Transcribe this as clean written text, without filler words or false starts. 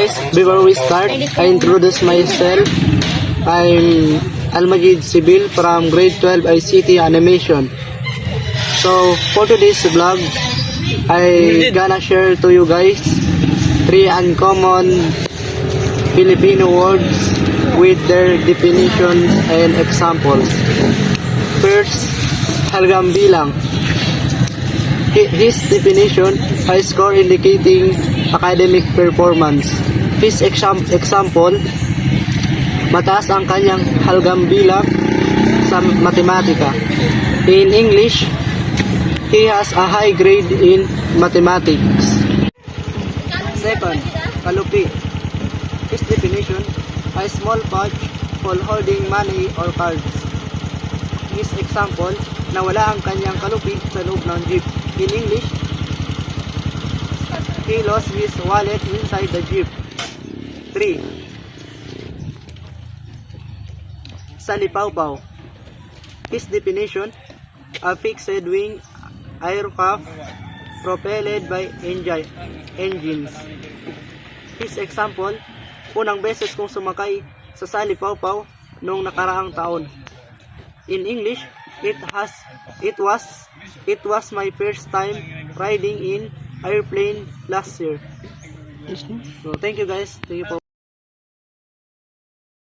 guys, before we start, I introduce myself. I'm Almajid Sibil from grade 12 ICT Animation. So for today's vlog, I gonna share to you guys 3 uncommon Filipino words with their definitions and examples. First, halagang bilang. His definition, high score indicating academic performance. His example, mataas ang kanyang halagang bilang sa matematika. In English, he has a high grade in mathematics. Second, kalupi. His definition, a small pouch for holding money or cards. His example, nawala ang kanyang kalupi sa loob ng jeep. In English, he lost his wallet inside the jeep. 3. Salipawpaw. His definition, a fixed-wing aircraft propelled by engines. His example, unang beses kong sumakay sa salipawpaw noong nakaraang taon. In English, it was my first time riding in airplane last year. So thank you guys. Thank you po.